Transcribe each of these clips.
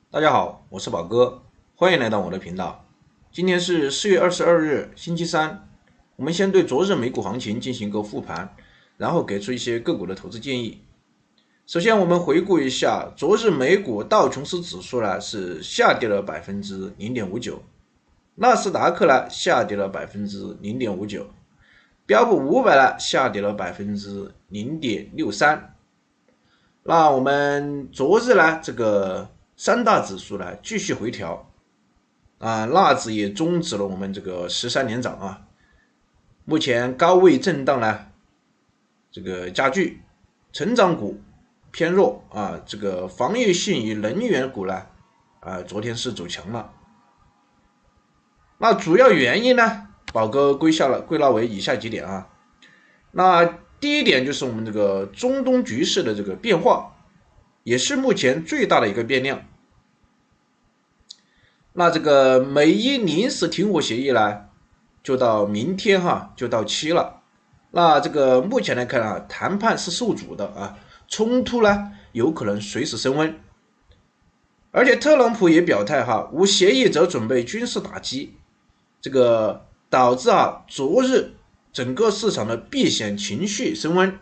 大家好，我是宝哥，欢迎来到我的频道。今天是4月22日，星期三。我们先对昨日美股行情进行一个复盘，然后给出一些个股的投资建议。首先，我们回顾一下昨日美股道琼斯指数呢是下跌了0.59%，纳斯达克呢下跌了0.59%，标普500呢下跌了0.63%。那我们昨日呢，这个三大指数呢继续回调啊，纳指也终止了我们这个13连涨啊，目前高位震荡呢，这个加剧，成长股偏弱啊，这个防御性与能源股呢，昨天是走强了。那主要原因呢，宝哥归纳为以下几点啊。那第一点就是我们这个中东局势的这个变化，也是目前最大的一个变量。那这个美伊临时停火协议呢，就到明天就到期了。那这个目前来看啊，谈判是受阻的啊，冲突呢有可能随时升温。而且特朗普也表态无协议则准备军事打击，这个导致昨日整个市场的避险情绪升温。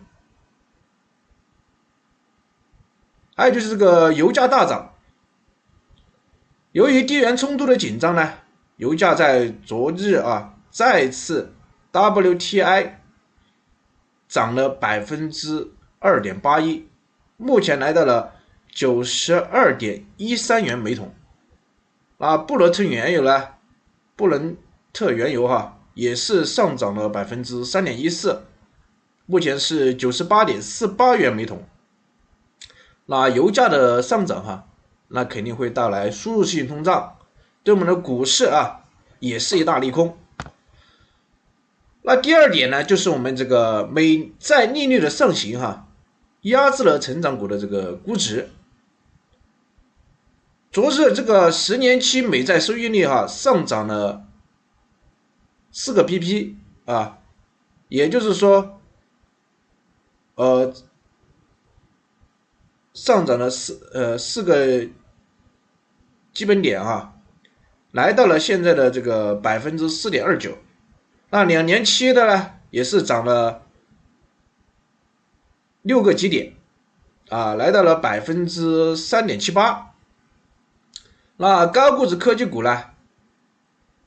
还有就是这个油价大涨，由于地缘冲突的紧张呢，油价在昨日再次 WTI 涨了2.81%，目前来到了92.13元每桶。布伦特原油呢，也是上涨了3.14%，目前是98.48元每桶。那油价的上涨那肯定会带来输入性通胀，对我们的股市也是一大利空。那第二点呢，就是我们这个美债利率的上行压制了成长股的这个估值。昨日这个10年期美债收益率上涨了4个 pp 也就是说上涨了4个基本点来到了现在的这个4.29%。那2年期的呢，也是涨了6个基点来到了3.78%。那高估值科技股呢，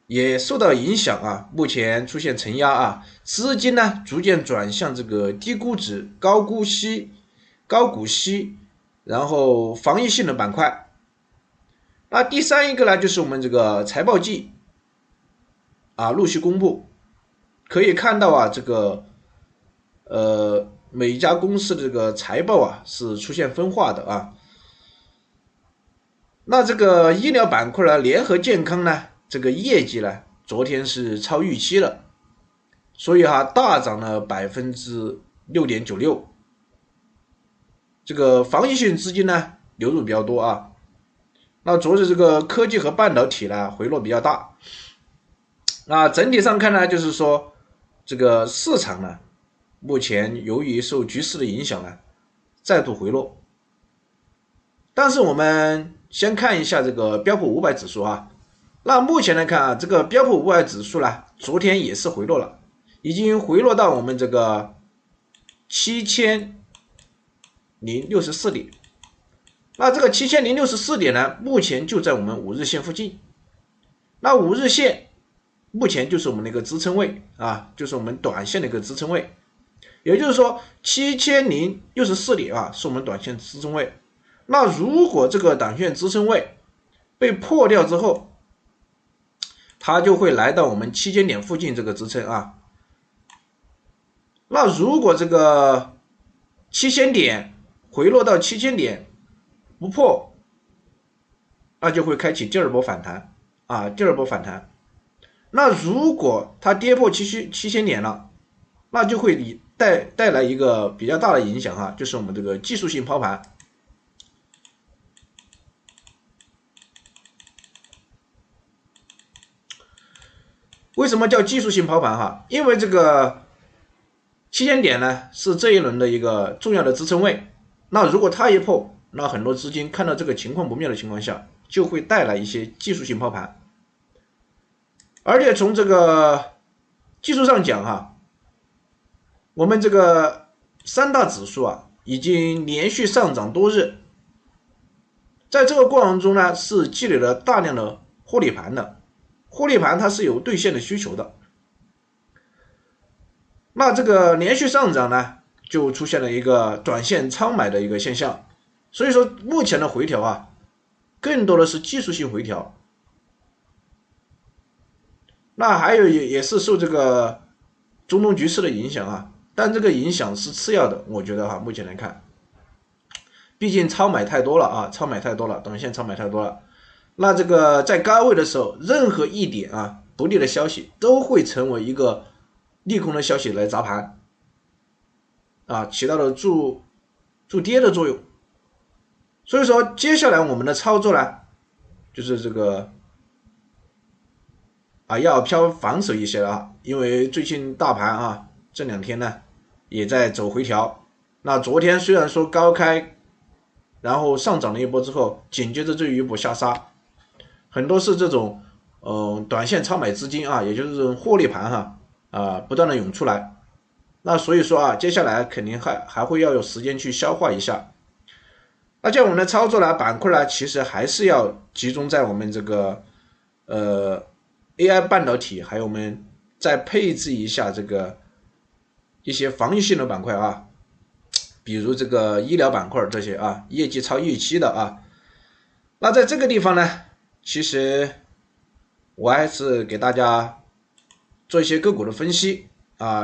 也受到影响目前出现承压资金呢逐渐转向这个低估值、高股息，然后防御性的板块。那第三一个呢，就是我们这个财报季陆续公布，可以看到这个每家公司的这个财报是出现分化的那这个医疗板块呢，联合健康呢，这个业绩呢，昨天是超预期了，所以大涨了6.96%。这个防御性资金呢流入比较多那昨日这个科技和半导体呢回落比较大。那整体上看呢，就是说这个市场呢，目前由于受局势的影响呢，再度回落。但是我们先看一下这个标普500指数那目前来看这个标普500指数呢，昨天也是回落了，已经回落到我们这个7064点。那这个7064点呢，目前就在我们5日线附近。那5日线目前就是我们的一个支撑位就是我们短线的一个支撑位。也就是说7064点是我们短线支撑位。那如果这个短线支撑位被破掉之后，它就会来到我们7000点附近这个支撑那如果这个7000点回落到7000点不破，那就会开启第二波反弹那如果它跌破7000点了，那就会带来一个比较大的影响就是我们这个技术性抛盘。为什么叫技术性抛盘因为这个7000点呢是这一轮的一个重要的支撑位，那如果它一破，那很多资金看到这个情况不妙的情况下，就会带来一些技术性抛盘。而且从这个技术上讲哈，我们这个三大指数啊已经连续上涨多日，在这个过程中呢是积累了大量的获利盘的，获利盘它是有兑现的需求的。那这个连续上涨呢，就出现了一个短线仓买的一个现象，所以说目前的回调啊，更多的是技术性回调。那还有也是受这个中东局势的影响啊，但这个影响是次要的，我觉得目前来看，毕竟超买太多了啊，超买太多了，短线超买太多了。那这个在高位的时候，任何一点不利的消息都会成为一个利空的消息来砸盘起到了助跌的作用。所以说接下来我们的操作呢，就是这个要偏防守一些了因为最近大盘这两天呢也在走回调。那昨天虽然说高开，然后上涨了一波之后，紧接着就有一波下杀，很多是这种短线超买资金也就是这种获利盘不断的涌出来。那所以说接下来肯定还会要有时间去消化一下。那像我们的操作板块其实还是要集中在我们这个AI 半导体，还有我们再配置一下这个一些防御性的板块比如这个医疗板块这些业绩超预期的那在这个地方呢，其实我还是给大家做一些个股的分析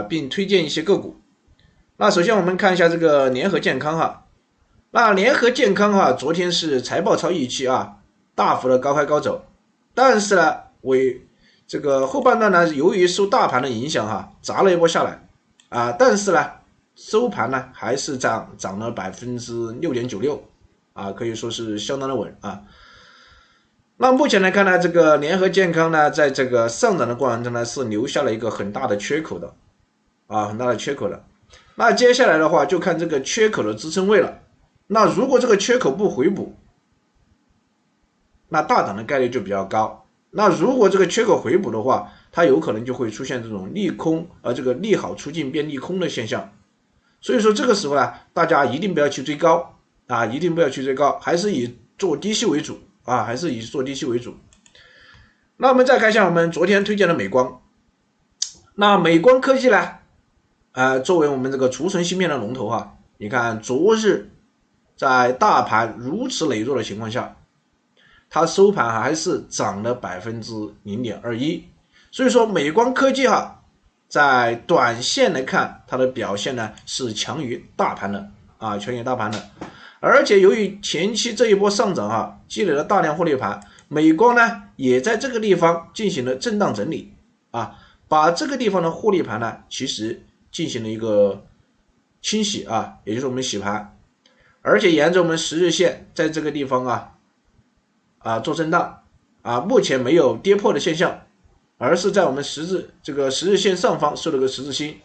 并推荐一些个股。那首先我们看一下这个联合健康那联合健康昨天是财报超预期大幅的高开高走，但是呢这个后半段呢，由于受大盘的影响砸了一波下来但是呢收盘呢还是涨了 6.96%可以说是相当的稳那目前来看呢，这个联合健康呢在这个上涨的过程中呢是留下了一个很大的缺口的很大的缺口的。那接下来的话就看这个缺口的支撑位了。那如果这个缺口不回补，那大涨的概率就比较高。那如果这个缺口回补的话，它有可能就会出现这种利空这个利好出尽变利空的现象。所以说这个时候呢，大家一定不要去追高一定不要去追高，还是以做低吸为主还是以做低吸为主。那我们再看一下我们昨天推荐的美光。那美光科技呢作为我们这个储存芯片的龙头你看昨日在大盘如此羸弱的情况下，它收盘还是涨了 0.21%。 所以说美光科技在短线来看，它的表现呢是强于大盘的强于大盘的。而且由于前期这一波上涨积累了大量获利盘，美光呢也在这个地方进行了震荡整理把这个地方的获利盘呢其实进行了一个清洗也就是我们洗盘。而且沿着我们10日线在这个地方做震荡目前没有跌破的现象，而是在我们10日线上方收了个十字星。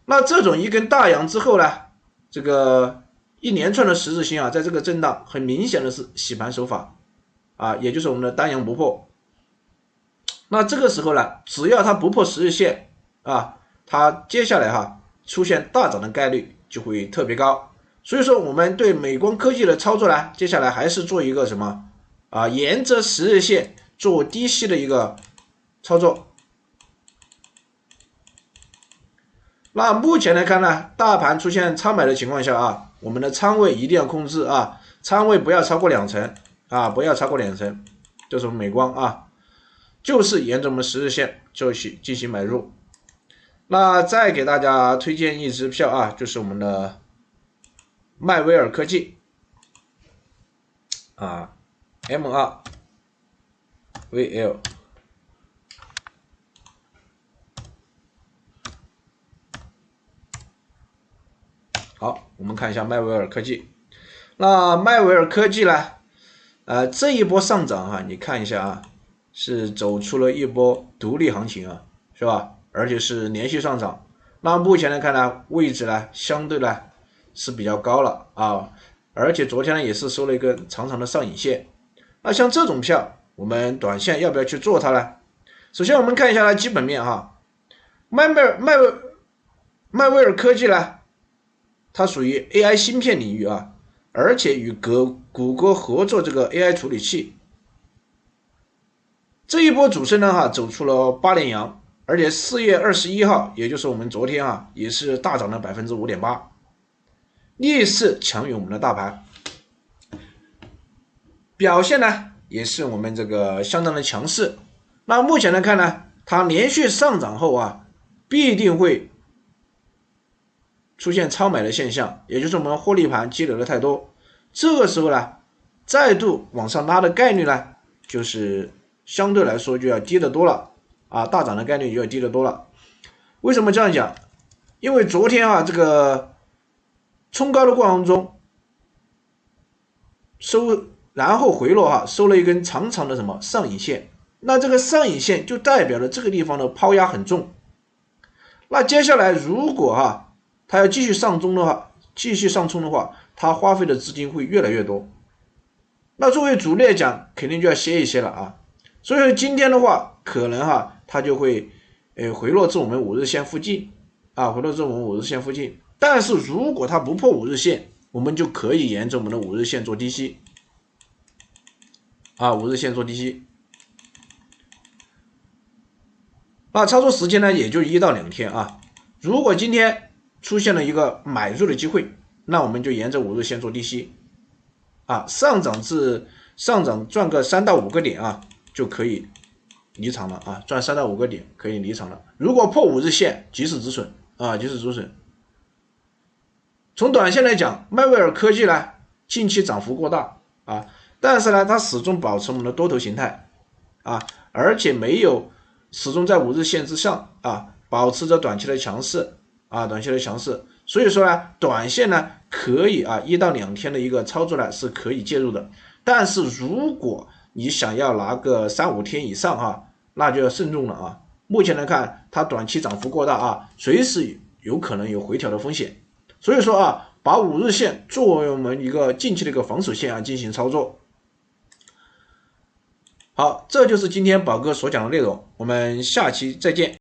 那这种一根大阳之后呢，这个一连串的十字星在这个震荡很明显的是洗盘手法也就是我们的单阳不破。那这个时候呢，只要它不破10日线它接下来出现大涨的概率就会特别高。所以说我们对美光科技的操作呢，接下来还是做一个什么沿着10日线做低吸的一个操作。那目前来看呢，大盘出现超买的情况下我们的仓位一定要控制仓位不要超过2成不要超过2成。这是美光就是沿着我们10日线就去进行买入。那再给大家推荐一支票就是我们的迈威尔科技MRVL。好，我们看一下迈威尔科技。那迈威尔科技呢这一波上涨你看一下是走出了一波独立行情是吧？而且是连续上涨。那目前来看呢，位置呢相对呢是比较高了而且昨天呢也是收了一个长长的上影线。那像这种票，我们短线要不要去做它呢？首先我们看一下它基本面哈，迈威尔科技呢，它属于 AI 芯片领域啊，而且与谷歌合作这个 AI 处理器。这一波主升呢走出了8连阳，而且4月21号，也就是我们昨天也是大涨了 5.8%， 逆势强于我们的大盘，表现呢也是我们这个相当的强势。那目前来看呢，它连续上涨后必定会出现超买的现象，也就是我们获利盘积累的太多，这个时候呢，再度往上拉的概率呢，就是相对来说就要低得多了大涨的概率就要低得多了。为什么这样讲？因为昨天这个冲高的过程中然后回落收了一根长长的上影线，那这个上影线就代表了这个地方的抛压很重。那接下来如果它要继续上冲的话，它花费的资金会越来越多。那作为主力来讲，肯定就要歇一歇了所以说今天的话，可能它就会回落至我们5日线附近但是如果它不破5日线，我们就可以沿着我们的5日线做低吸5日线做低吸。那操作时间呢，也就1到2天如果今天出现了一个买入的机会，那我们就沿着5日线做低吸上涨赚个3到5个点就可以离场了赚3到5个点可以离场了。如果破5日线，及时止损及时止损。从短线来讲，迈威尔科技呢近期涨幅过大但是呢它始终保持我们的多头形态而且始终在5日线之上保持着短期的强势所以说呢，短线呢可以1到2天的一个操作呢是可以介入的。但是如果你想要拿个3、5天以上那就要慎重了目前来看，它短期涨幅过大随时有可能有回调的风险。所以说把5日线作为我们一个近期的一个防守线进行操作。好，这就是今天宝哥所讲的内容，我们下期再见。